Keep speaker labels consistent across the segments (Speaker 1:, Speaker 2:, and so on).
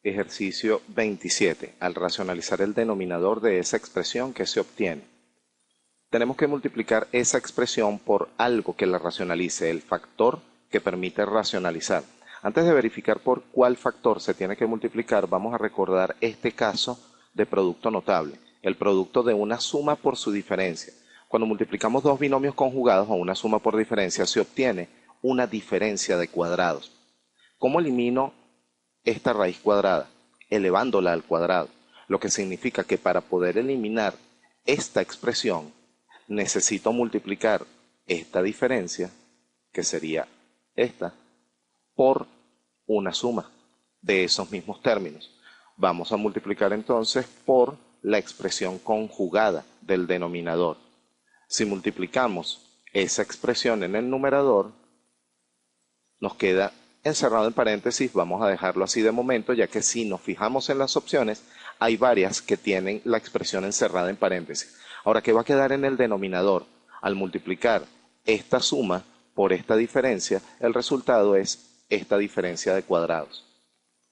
Speaker 1: Ejercicio 27. Al racionalizar el denominador de esa expresión que se obtiene, tenemos que multiplicar esa expresión por algo que la racionalice, el factor que permite racionalizar. Antes de verificar por cuál factor se tiene que multiplicar, vamos a recordar este caso de producto notable, el producto de una suma por su diferencia. Cuando multiplicamos dos binomios conjugados o una suma por diferencia, se obtiene una diferencia de cuadrados. ¿Cómo elimino esta raíz cuadrada? Elevándola al cuadrado, lo que significa que para poder eliminar esta expresión necesito multiplicar esta diferencia, que sería esta, por una suma de esos mismos términos. Vamos a multiplicar entonces por la expresión conjugada del denominador. Si multiplicamos esa expresión en el numerador, nos queda encerrado en paréntesis. Vamos a dejarlo así de momento, ya que si nos fijamos en las opciones, hay varias que tienen la expresión encerrada en paréntesis. Ahora, ¿qué va a quedar en el denominador? Al multiplicar esta suma por esta diferencia, el resultado es esta diferencia de cuadrados.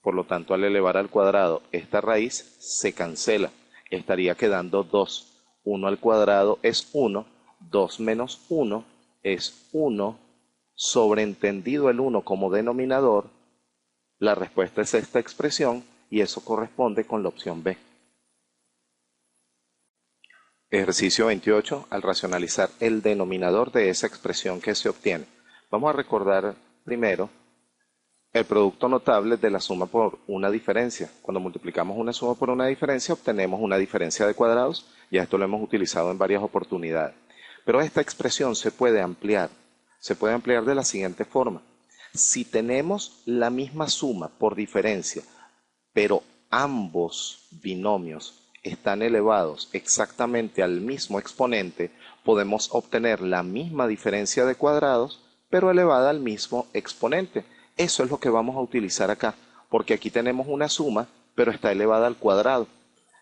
Speaker 1: Por lo tanto, al elevar al cuadrado esta raíz, se cancela. Estaría quedando 2. 1 al cuadrado es 1, 2 menos 1 es 1, sobreentendido el 1 como denominador. La respuesta es esta expresión y eso corresponde con la opción B. Ejercicio 28. Al racionalizar el denominador de esa expresión que se obtiene. Vamos a recordar primero el producto notable de la suma por una diferencia. Cuando multiplicamos una suma por una diferencia, obtenemos una diferencia de cuadrados. Ya esto lo hemos utilizado en varias oportunidades. Pero esta expresión se puede ampliar. Se puede ampliar de la siguiente forma. Si tenemos la misma suma por diferencia, pero ambos binomios están elevados exactamente al mismo exponente, podemos obtener la misma diferencia de cuadrados, pero elevada al mismo exponente. Eso es lo que vamos a utilizar acá, porque aquí tenemos una suma, pero está elevada al cuadrado.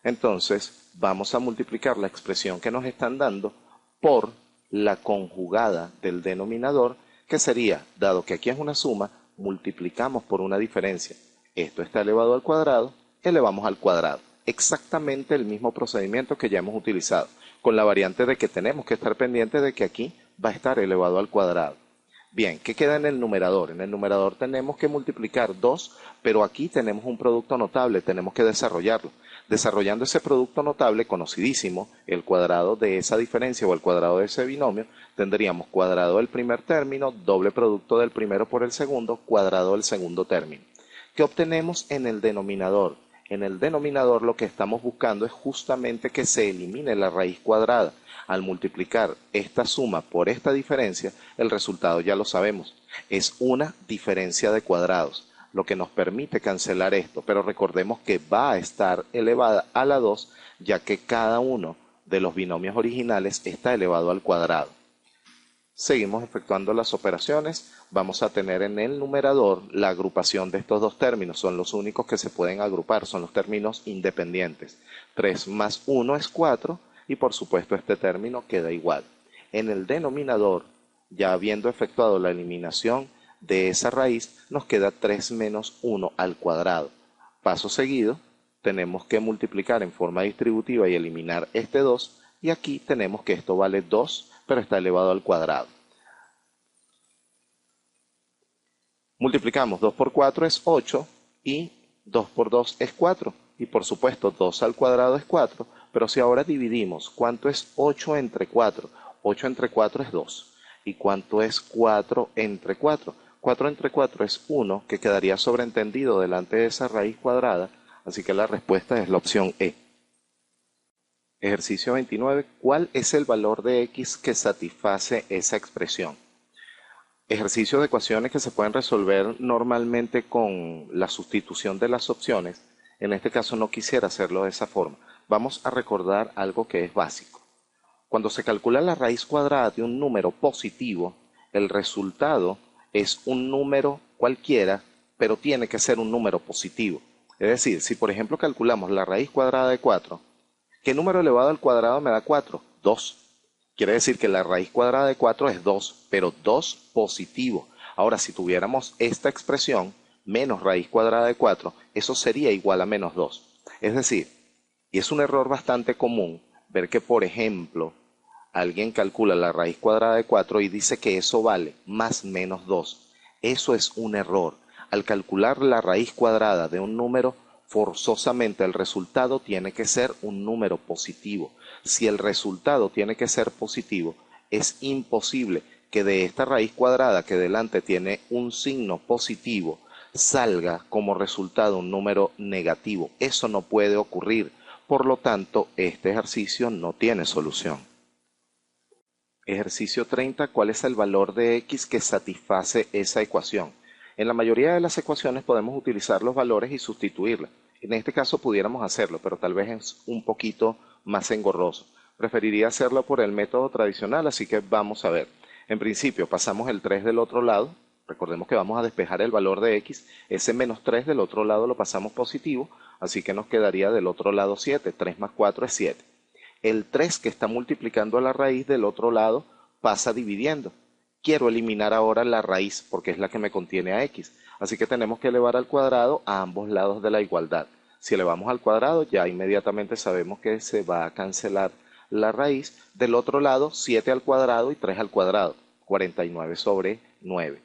Speaker 1: Entonces, vamos a multiplicar la expresión que nos están dando por la conjugada del denominador, que sería, dado que aquí es una suma, multiplicamos por una diferencia. Esto está elevado al cuadrado, elevamos al cuadrado. Exactamente el mismo procedimiento que ya hemos utilizado, con la variante de que tenemos que estar pendientes de que aquí va a estar elevado al cuadrado. Bien, ¿qué queda en el numerador? En el numerador tenemos que multiplicar 2, pero aquí tenemos un producto notable, tenemos que desarrollarlo. Desarrollando ese producto notable conocidísimo, el cuadrado de esa diferencia o el cuadrado de ese binomio, tendríamos cuadrado del primer término, doble producto del primero por el segundo, cuadrado del segundo término. ¿Qué obtenemos en el denominador? En el denominador lo que estamos buscando es justamente que se elimine la raíz cuadrada. Al multiplicar esta suma por esta diferencia, el resultado ya lo sabemos. Es una diferencia de cuadrados, lo que nos permite cancelar esto. Pero recordemos que va a estar elevada a la 2, ya que cada uno de los binomios originales está elevado al cuadrado. Seguimos efectuando las operaciones. Vamos a tener en el numerador la agrupación de estos dos términos. Son los únicos que se pueden agrupar, son los términos independientes. 3 más 1 es 4 y por supuesto este término queda igual. En el denominador, ya habiendo efectuado la eliminación de esa raíz, nos queda 3 menos 1 al cuadrado. Paso seguido, tenemos que multiplicar en forma distributiva y eliminar este 2 y aquí tenemos que esto vale 2, pero está elevado al cuadrado. Multiplicamos 2 por 4 es 8 y 2 por 2 es 4. Y por supuesto 2 al cuadrado es 4, pero si ahora dividimos, ¿cuánto es 8 entre 4? 8 entre 4 es 2. ¿Y cuánto es 4 entre 4? 4 entre 4 es 1, que quedaría sobreentendido delante de esa raíz cuadrada, así que la respuesta es la opción E. Ejercicio 29. ¿Cuál es el valor de x que satisface esa expresión? Ejercicio de ecuaciones que se pueden resolver normalmente con la sustitución de las opciones. En este caso no quisiera hacerlo de esa forma. Vamos a recordar algo que es básico. Cuando se calcula la raíz cuadrada de un número positivo, el resultado es un número cualquiera, pero tiene que ser un número positivo. Es decir, si por ejemplo calculamos la raíz cuadrada de 4, ¿qué número elevado al cuadrado me da 4? 2. Quiere decir que la raíz cuadrada de 4 es 2, pero 2 positivo. Ahora, si tuviéramos esta expresión, menos raíz cuadrada de 4, eso sería igual a menos 2. Es decir, y es un error bastante común ver que, por ejemplo, alguien calcula la raíz cuadrada de 4 y dice que eso vale más menos 2. Eso es un error. Al calcular la raíz cuadrada de un número, forzosamente el resultado tiene que ser un número positivo. Si el resultado tiene que ser positivo, es imposible que de esta raíz cuadrada que delante tiene un signo positivo salga como resultado un número negativo. Eso no puede ocurrir. Por lo tanto, este ejercicio no tiene solución. Ejercicio 30. ¿Cuál es el valor de x que satisface esa ecuación? En la mayoría de las ecuaciones podemos utilizar los valores y sustituirlas. En este caso pudiéramos hacerlo, pero tal vez es un poquito más engorroso. Preferiría hacerlo por el método tradicional, así que vamos a ver. En principio pasamos el 3 del otro lado. Recordemos que vamos a despejar el valor de x. Ese menos 3 del otro lado lo pasamos positivo, así que nos quedaría del otro lado 7. 3 más 4 es 7. El 3 que está multiplicando a la raíz del otro lado pasa dividiendo. Quiero eliminar ahora la raíz porque es la que me contiene a x. Así que tenemos que elevar al cuadrado a ambos lados de la igualdad. Si elevamos al cuadrado, ya inmediatamente sabemos que se va a cancelar la raíz. Del otro lado, 7 al cuadrado y 3 al cuadrado. 49 sobre 9.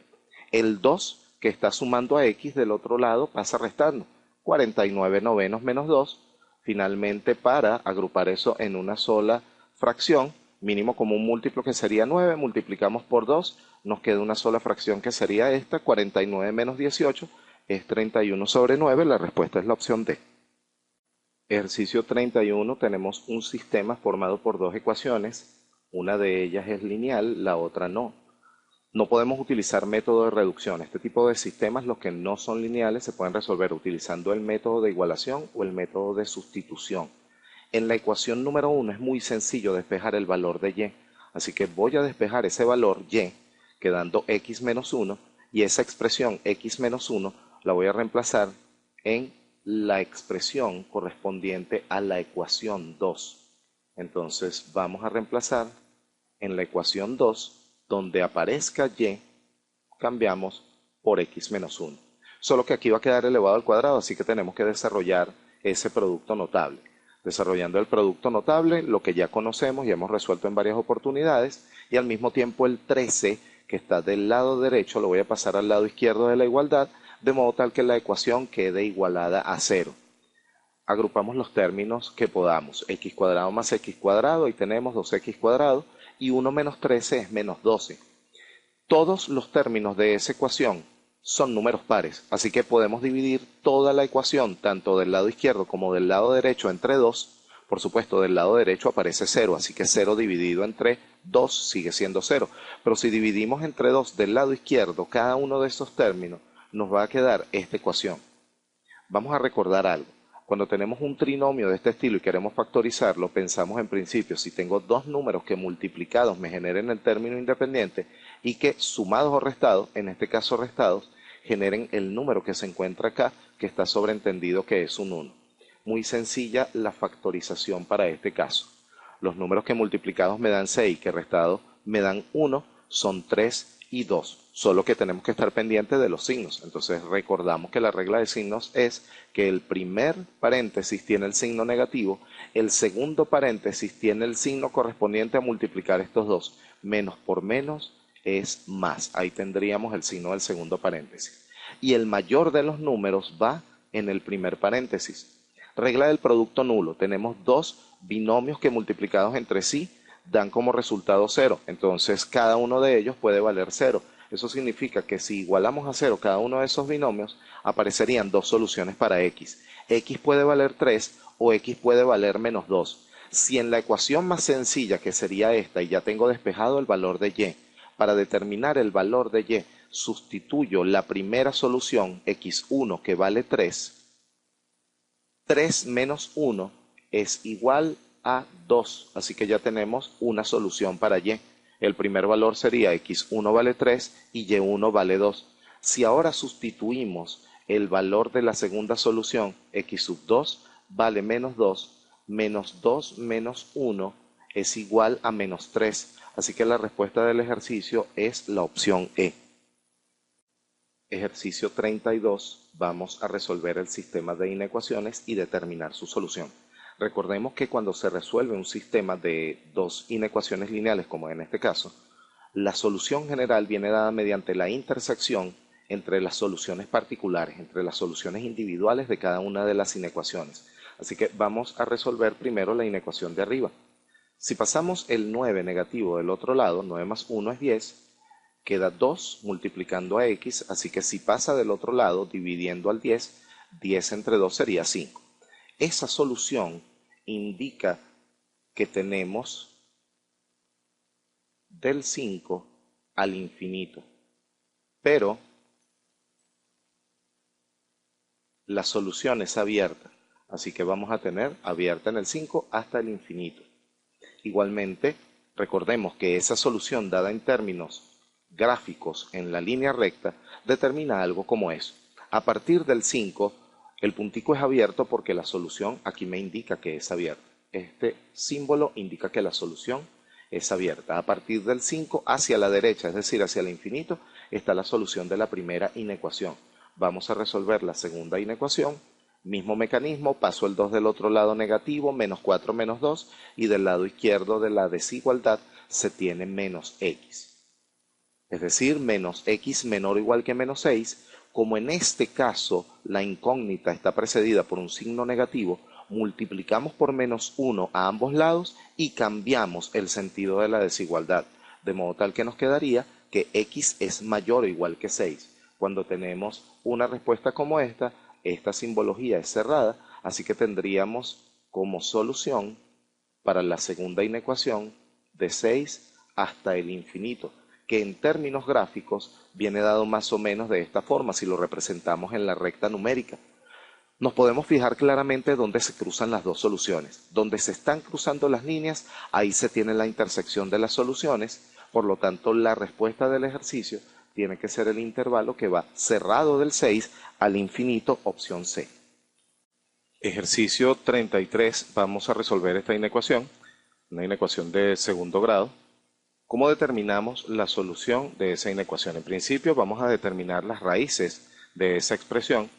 Speaker 1: El 2 que está sumando a x del otro lado pasa restando. 49 novenos menos 2. Finalmente, para agrupar eso en una sola fracción, mínimo común múltiplo que sería 9, multiplicamos por 2, nos queda una sola fracción que sería esta. 49 menos 18 es 31 sobre 9, la respuesta es la opción D. Ejercicio 31, tenemos un sistema formado por dos ecuaciones, una de ellas es lineal, la otra no. No podemos utilizar método de reducción. Este tipo de sistemas, los que no son lineales, se pueden resolver utilizando el método de igualación o el método de sustitución. En la ecuación número 1 es muy sencillo despejar el valor de y. Así que voy a despejar ese valor y, quedando x menos 1, y esa expresión x menos 1 la voy a reemplazar en la expresión correspondiente a la ecuación 2. Entonces vamos a reemplazar en la ecuación 2, donde aparezca y, cambiamos por x menos 1. Solo que aquí va a quedar elevado al cuadrado, así que tenemos que desarrollar ese producto notable. Desarrollando el producto notable, lo que ya conocemos y hemos resuelto en varias oportunidades, y al mismo tiempo el 13, que está del lado derecho, lo voy a pasar al lado izquierdo de la igualdad, de modo tal que la ecuación quede igualada a 0. Agrupamos los términos que podamos. X cuadrado más x cuadrado, y tenemos 2x cuadrado, y 1 menos 13 es menos 12. Todos los términos de esa ecuación son números pares, así que podemos dividir toda la ecuación, tanto del lado izquierdo como del lado derecho, entre 2. Por supuesto, del lado derecho aparece 0, así que 0 dividido entre 2 sigue siendo 0. Pero si dividimos entre 2 del lado izquierdo cada uno de esos términos, nos va a quedar esta ecuación. Vamos a recordar algo. Cuando tenemos un trinomio de este estilo y queremos factorizarlo, pensamos en principio si tengo dos números que multiplicados me generen el término independiente y que sumados o restados, en este caso restados, generen el número que se encuentra acá, que está sobreentendido que es un 1. Muy sencilla la factorización para este caso. Los números que multiplicados me dan 6 y que restados me dan 1 son 3 y 2. Solo que tenemos que estar pendientes de los signos. Entonces recordamos que la regla de signos es que el primer paréntesis tiene el signo negativo, el segundo paréntesis tiene el signo correspondiente a multiplicar estos dos. Menos por menos es más. Ahí tendríamos el signo del segundo paréntesis. Y el mayor de los números va en el primer paréntesis. Regla del producto nulo. Tenemos dos binomios que multiplicados entre sí dan como resultado 0. Entonces cada uno de ellos puede valer 0. Eso significa que si igualamos a 0 cada uno de esos binomios, aparecerían dos soluciones para x. X puede valer 3 o x puede valer menos 2. Si en la ecuación más sencilla, que sería esta, y ya tengo despejado el valor de y, para determinar el valor de y, sustituyo la primera solución, x1, que vale 3. 3 menos 1 es igual a 2, así que ya tenemos una solución para y. El primer valor sería x1 vale 3 y y1 vale 2. Si ahora sustituimos el valor de la segunda solución, x sub 2 vale menos 2, menos 2 menos 1 es igual a menos 3. Así que la respuesta del ejercicio es la opción E. Ejercicio 32. Vamos a resolver el sistema de inecuaciones y determinar su solución. Recordemos que cuando se resuelve un sistema de dos inecuaciones lineales, como en este caso, la solución general viene dada mediante la intersección entre las soluciones particulares, entre las soluciones individuales de cada una de las inecuaciones. Así que vamos a resolver primero la inecuación de arriba. Si pasamos el 9 negativo del otro lado, 9 más 1 es 10, queda 2 multiplicando a x, así que si pasa del otro lado, dividiendo al 10, 10 entre 2 sería 5. Esa solución indica que tenemos del 5 al infinito, pero la solución es abierta, así que vamos a tener abierta en el 5 hasta el infinito. Igualmente, recordemos que esa solución dada en términos gráficos en la línea recta determina algo como eso. A partir del 5, el puntico es abierto porque la solución aquí me indica que es abierta. Este símbolo indica que la solución es abierta. A partir del 5 hacia la derecha, es decir, hacia el infinito, está la solución de la primera inecuación. Vamos a resolver la segunda inecuación. Mismo mecanismo, paso el 2 del otro lado negativo, menos 4 menos 2, y del lado izquierdo de la desigualdad se tiene menos x. Es decir, menos x menor o igual que menos 6, como en este caso la incógnita está precedida por un signo negativo, multiplicamos por menos 1 a ambos lados y cambiamos el sentido de la desigualdad, de modo tal que nos quedaría que x es mayor o igual que 6. Cuando tenemos una respuesta como esta simbología es cerrada, así que tendríamos como solución para la segunda inecuación de 6 hasta el infinito, que en términos gráficos viene dado más o menos de esta forma si lo representamos en la recta numérica. Nos podemos fijar claramente dónde se cruzan las dos soluciones. Donde se están cruzando las líneas, ahí se tiene la intersección de las soluciones, por lo tanto la respuesta del ejercicio tiene que ser el intervalo que va cerrado del 6 al infinito, opción C. Ejercicio 33, vamos a resolver esta inecuación, una inecuación de segundo grado. ¿Cómo determinamos la solución de esa inecuación? En principio vamos a determinar las raíces de esa expresión.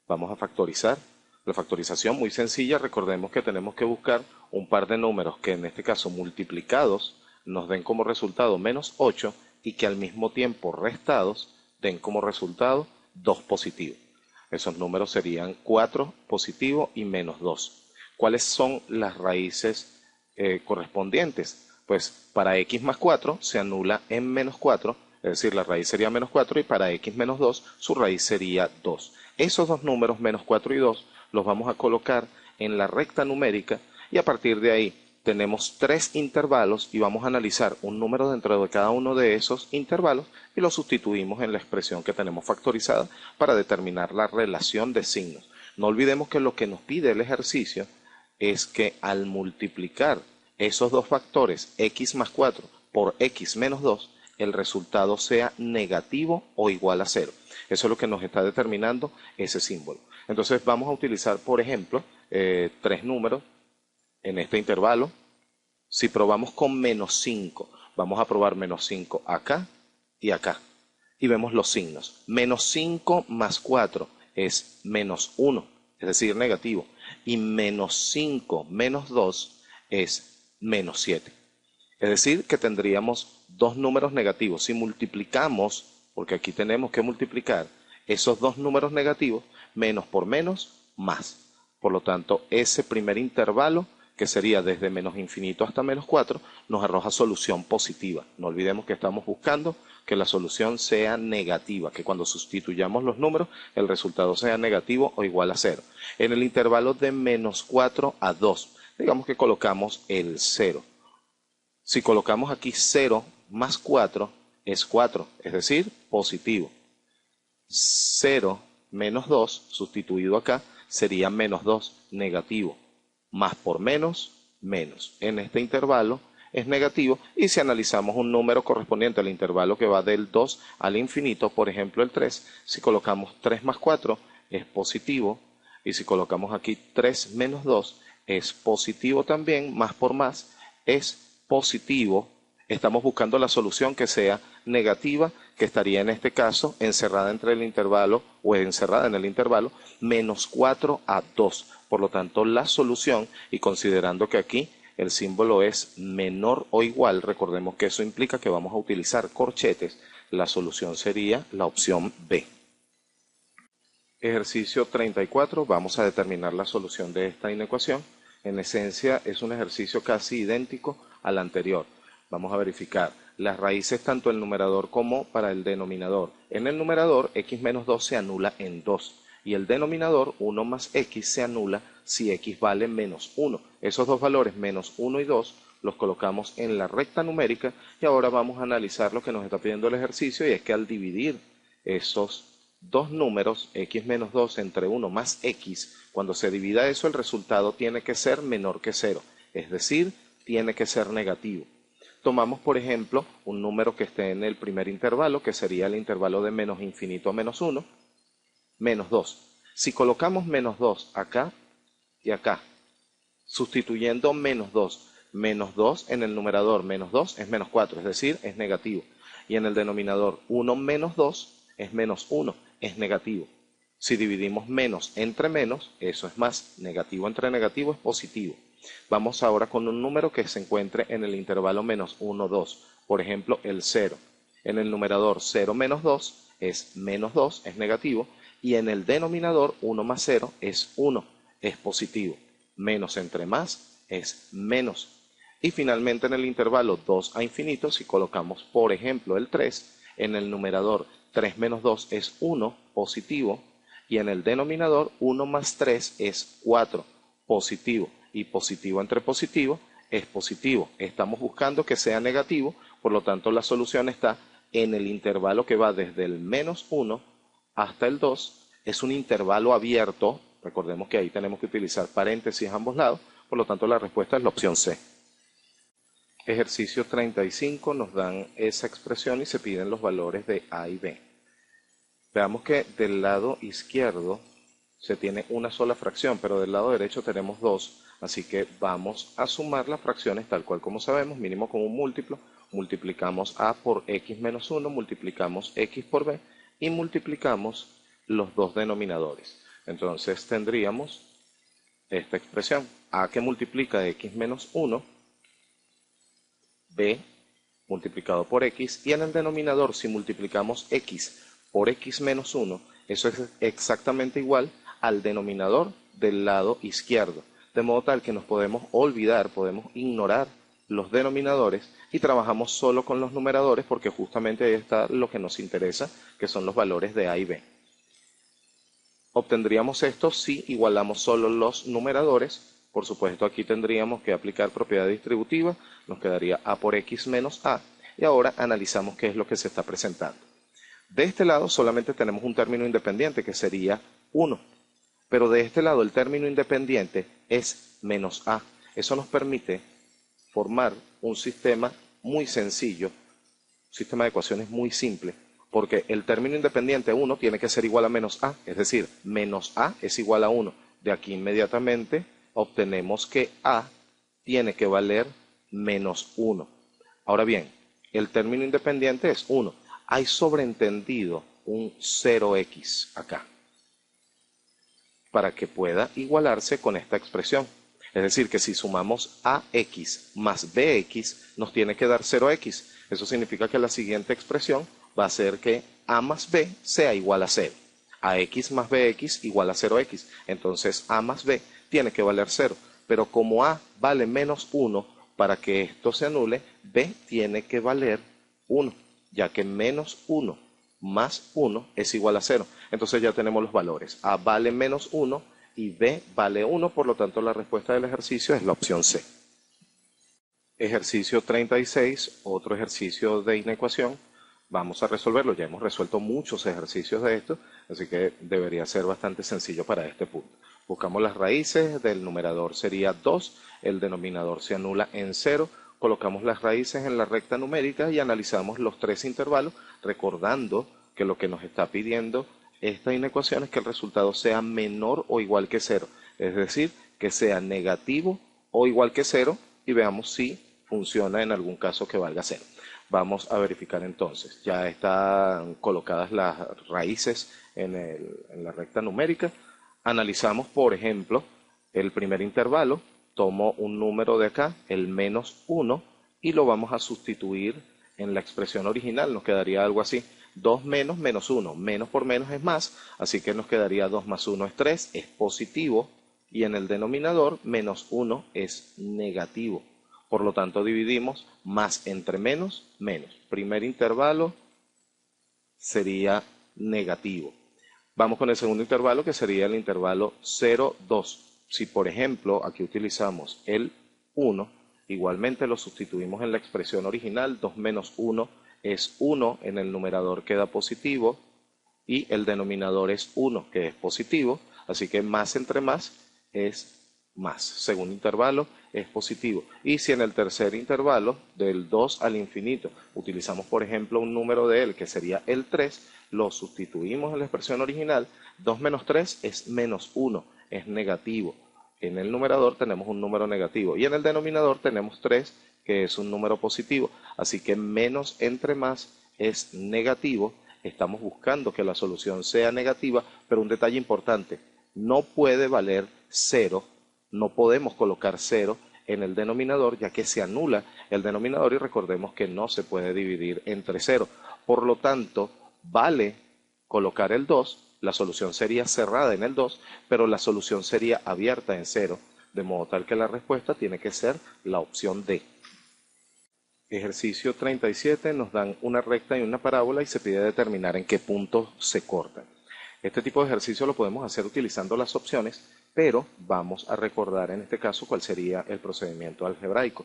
Speaker 1: Vamos a factorizar. La factorización muy sencilla, recordemos que tenemos que buscar un par de números que en este caso multiplicados nos den como resultado menos 8 y que al mismo tiempo restados den como resultado 2 positivo. Esos números serían 4 positivo y menos 2. ¿Cuáles son las raíces correspondientes? Pues para x más 4 se anula en menos 4, es decir, la raíz sería menos 4 y para x menos 2 su raíz sería 2. Esos dos números, menos 4 y 2, los vamos a colocar en la recta numérica y a partir de ahí tenemos 3 intervalos y vamos a analizar un número dentro de cada uno de esos intervalos y lo sustituimos en la expresión que tenemos factorizada para determinar la relación de signos. No olvidemos que lo que nos pide el ejercicio es que al multiplicar esos dos factores, x más 4 por x menos 2, el resultado sea negativo o igual a 0. Eso es lo que nos está determinando ese símbolo. Entonces vamos a utilizar, por ejemplo, 3 números en este intervalo. Si probamos con menos 5, vamos a probar menos 5 acá y acá. Y vemos los signos. Menos 5 más 4 es menos 1, es decir, negativo. Y menos 5 menos 2 es menos 7. Es decir, que tendríamos dos números negativos. Si multiplicamos, porque aquí tenemos que multiplicar esos dos números negativos, menos por menos, más. Por lo tanto, ese primer intervalo, que sería desde menos infinito hasta menos 4, nos arroja solución positiva. No olvidemos que estamos buscando que la solución sea negativa, que cuando sustituyamos los números, el resultado sea negativo o igual a 0. En el intervalo de menos 4 a 2, digamos que colocamos el 0. Si colocamos aquí 0 más 4 es 4, es decir, positivo. 0 menos 2, sustituido acá, sería menos 2, negativo. Más por menos, menos. En este intervalo es negativo y si analizamos un número correspondiente al intervalo que va del 2 al infinito, por ejemplo el 3, si colocamos 3 más 4 es positivo y si colocamos aquí 3 menos 2 es positivo también, más por más es positivo, Estamos buscando la solución que sea negativa, que estaría en este caso encerrada entre el intervalo o encerrada en el intervalo menos 4 a 2. Por lo tanto, la solución, y considerando que aquí el símbolo es menor o igual, recordemos que eso implica que vamos a utilizar corchetes, la solución sería la opción B. Ejercicio 34, vamos a determinar la solución de esta inecuación. En esencia es un ejercicio casi idéntico al anterior. Vamos a verificar las raíces tanto el numerador como para el denominador. En el numerador x menos 2 se anula en 2 y el denominador 1 más x se anula si x vale menos 1. Esos dos valores menos 1 y 2 los colocamos en la recta numérica y ahora vamos a analizar lo que nos está pidiendo el ejercicio, y es que al dividir esos dos números, x menos 2 entre 1 más x, cuando se divida eso el resultado tiene que ser menor que 0, es decir, tiene que ser negativo. Tomamos por ejemplo un número que esté en el primer intervalo, que sería el intervalo de menos infinito a menos 1, menos 2. Si colocamos menos 2 acá y acá, sustituyendo menos 2 en el numerador, menos 2 es menos 4, es decir, es negativo. Y en el denominador 1 menos 2 es menos 1, es negativo. Si dividimos menos entre menos, eso es más. Negativo entre negativo es positivo. Vamos ahora con un número que se encuentre en el intervalo menos 1, 2. Por ejemplo, el 0. En el numerador 0 menos 2 es menos 2, es negativo. Y en el denominador 1 más 0 es 1, es positivo. Menos entre más es menos. Y finalmente en el intervalo 2 a infinito, si colocamos por ejemplo el 3, en el numerador 3 menos 2 es 1, positivo, y en el denominador 1 más 3 es 4, positivo, y positivo entre positivo es positivo. Estamos buscando que sea negativo, por lo tanto la solución está en el intervalo que va desde el menos 1 hasta el 2, es un intervalo abierto, recordemos que ahí tenemos que utilizar paréntesis a ambos lados, por lo tanto la respuesta es la opción C. Ejercicio 35 nos dan esa expresión y se piden los valores de A y B. Veamos que del lado izquierdo se tiene una sola fracción, pero del lado derecho tenemos dos, así que vamos a sumar las fracciones tal cual como sabemos, mínimo con un múltiplo. Multiplicamos A por x menos 1, multiplicamos x por B y multiplicamos los dos denominadores. Entonces tendríamos esta expresión, A que multiplica x menos 1, B multiplicado por x, y en el denominador si multiplicamos x por x menos 1, eso es exactamente igual al denominador del lado izquierdo, de modo tal que nos podemos olvidar, podemos ignorar los denominadores y trabajamos solo con los numeradores, porque justamente ahí está lo que nos interesa, que son los valores de A y B. Obtendríamos esto si igualamos solo los numeradores. Por supuesto, aquí tendríamos que aplicar propiedad distributiva, nos quedaría A por x menos A, y ahora analizamos qué es lo que se está presentando. De este lado solamente tenemos un término independiente que sería 1, pero de este lado el término independiente es menos A. Eso nos permite formar un sistema muy sencillo, un sistema de ecuaciones muy simple, porque el término independiente 1 tiene que ser igual a menos A, es decir, menos A es igual a 1. De aquí inmediatamente obtenemos que A tiene que valer menos 1. Ahora bien, el término independiente es 1. Hay sobreentendido un 0x acá, para que pueda igualarse con esta expresión. Es decir, que si sumamos ax más bx, nos tiene que dar 0x. Eso significa que la siguiente expresión va a ser que a más b sea igual a 0. Ax más bx igual a 0x. Entonces a más b tiene que valer 0. Pero como a vale menos 1, para que esto se anule, b tiene que valer 1, ya que menos 1 más 1 es igual a 0. Entonces ya tenemos los valores. A vale menos 1 y B vale 1, por lo tanto la respuesta del ejercicio es la opción C. Ejercicio 36, otro ejercicio de inecuación. Vamos a resolverlo. Ya hemos resuelto muchos ejercicios de esto, así que debería ser bastante sencillo para este punto. Buscamos las raíces, del numerador sería 2, el denominador se anula en 0, colocamos las raíces en la recta numérica y analizamos los tres intervalos, recordando que lo que nos está pidiendo esta inecuación es que el resultado sea menor o igual que 0, es decir, que sea negativo o igual que 0, y veamos si funciona en algún caso que valga cero. Vamos a verificar entonces. Ya están colocadas las raíces en la recta numérica. Analizamos, por ejemplo, el primer intervalo. Tomo un número de acá, el menos 1, y lo vamos a sustituir en la expresión original. Nos quedaría algo así. 2 menos menos 1. Menos por menos es más, así que nos quedaría 2 más 1 es 3, es positivo, y en el denominador menos 1 es negativo. Por lo tanto, dividimos más entre menos, menos. Primer intervalo sería negativo. Vamos con el segundo intervalo, que sería el intervalo 0, 2. Si, por ejemplo, aquí utilizamos el 1, igualmente lo sustituimos en la expresión original. 2 menos 1 es 1, en el numerador queda positivo, y el denominador es 1, que es positivo. Así que más entre más es más. Segundo intervalo es positivo. Y si en el tercer intervalo, del 2 al infinito, utilizamos, por ejemplo, un número de él, que sería el 3, lo sustituimos en la expresión original. 2 menos 3 es menos 1, es negativo. En el numerador tenemos un número negativo, y en el denominador tenemos 3, que es un número positivo. Así que menos entre más es negativo. Estamos buscando que la solución sea negativa, pero un detalle importante: no puede valer 0, no podemos colocar 0 en el denominador, ya que se anula el denominador, y recordemos que no se puede dividir entre 0. Por lo tanto, vale colocar el 2, la solución sería cerrada en el 2, pero la solución sería abierta en 0, de modo tal que la respuesta tiene que ser la opción D. Ejercicio 37, nos dan una recta y una parábola y se pide determinar en qué puntos se cortan. Este tipo de ejercicio lo podemos hacer utilizando las opciones, pero vamos a recordar en este caso cuál sería el procedimiento algebraico.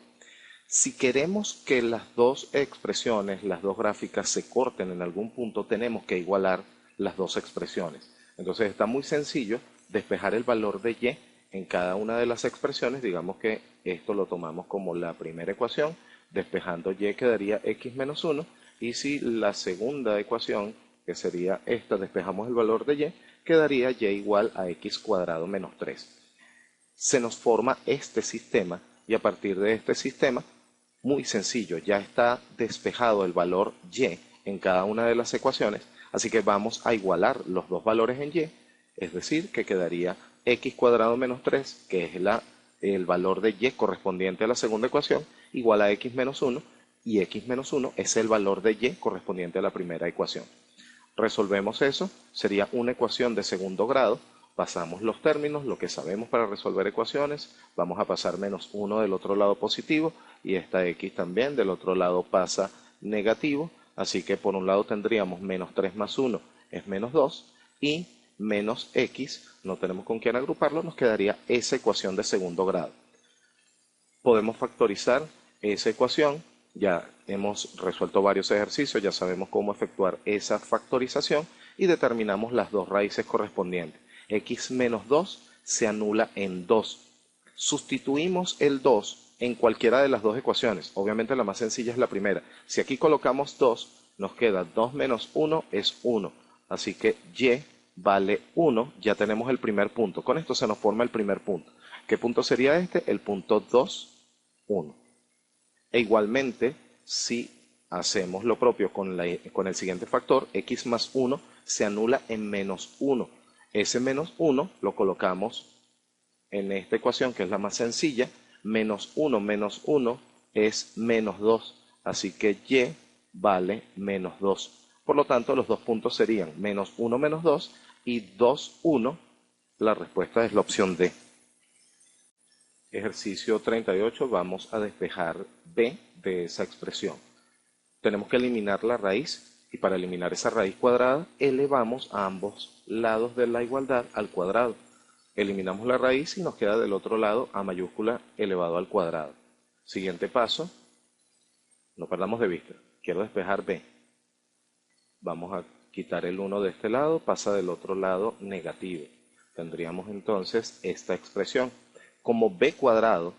Speaker 1: Si queremos que las dos expresiones, las dos gráficas se corten en algún punto, tenemos que igualar las dos expresiones. Entonces está muy sencillo despejar el valor de y en cada una de las expresiones. Digamos que esto lo tomamos como la primera ecuación. Despejando y quedaría x menos 1, y si la segunda ecuación, que sería esta, despejamos el valor de y, quedaría y igual a x cuadrado menos 3. Se nos forma este sistema, y a partir de este sistema, muy sencillo, ya está despejado el valor y en cada una de las ecuaciones, así que vamos a igualar los dos valores en y, es decir, que quedaría x cuadrado menos 3, que es el valor de y correspondiente a la segunda ecuación, igual a x menos 1, y x menos 1 es el valor de y correspondiente a la primera ecuación. Resolvemos eso, sería una ecuación de segundo grado. Pasamos los términos, lo que sabemos para resolver ecuaciones. Vamos a pasar menos 1 del otro lado positivo, y esta x también del otro lado pasa negativo. Así que por un lado tendríamos menos 3 más 1 es menos 2, y menos x, no tenemos con quién agruparlo, nos quedaría esa ecuación de segundo grado. Podemos factorizar esa ecuación. Ya hemos resuelto varios ejercicios, ya sabemos cómo efectuar esa factorización, y determinamos las dos raíces correspondientes. X menos 2 se anula en 2. Sustituimos el 2 en cualquiera de las dos ecuaciones. Obviamente la más sencilla es la primera. Si aquí colocamos 2, nos queda 2 menos 1 es 1. Así que y vale 1, ya tenemos el primer punto. Con esto se nos forma el primer punto. ¿Qué punto sería este? El punto 2, 1. E igualmente, si hacemos lo propio con el siguiente factor, x más 1 se anula en menos 1. Ese menos 1 lo colocamos en esta ecuación, que es la más sencilla. Menos 1 es menos 2. Así que y vale menos 2. Por lo tanto, los dos puntos serían menos 1 menos 2 y 2, 1. La respuesta es la opción D. Ejercicio 38, vamos a despejar b de esa expresión. Tenemos que eliminar la raíz, y para eliminar esa raíz cuadrada, elevamos a ambos lados de la igualdad al cuadrado. Eliminamos la raíz y nos queda del otro lado a mayúscula elevado al cuadrado. Siguiente paso, no perdamos de vista, quiero despejar b. Vamos a quitar el 1 de este lado, pasa del otro lado negativo. Tendríamos entonces esta expresión. Como b cuadrado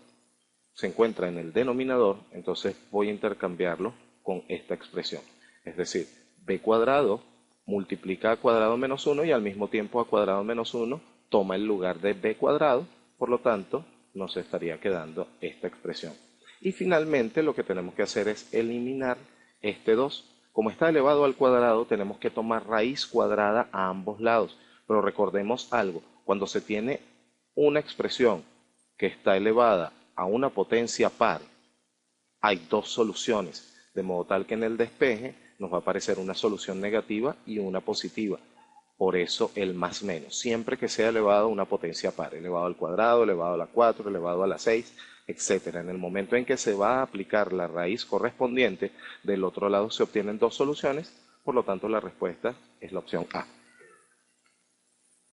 Speaker 1: se encuentra en el denominador, entonces voy a intercambiarlo con esta expresión. Es decir, b cuadrado multiplica a cuadrado menos 1, y al mismo tiempo a cuadrado menos 1 toma el lugar de b cuadrado. Por lo tanto, nos estaría quedando esta expresión. Y finalmente lo que tenemos que hacer es eliminar este 2. Como está elevado al cuadrado, tenemos que tomar raíz cuadrada a ambos lados. Pero recordemos algo, cuando se tiene una expresión que está elevada a una potencia par, hay dos soluciones, de modo tal que en el despeje nos va a aparecer una solución negativa y una positiva. Por eso el más menos, siempre que sea elevado a una potencia par, elevado al cuadrado, elevado a la 4, elevado a la 6, etcétera. En el momento en que se va a aplicar la raíz correspondiente, del otro lado se obtienen dos soluciones, por lo tanto la respuesta es la opción A.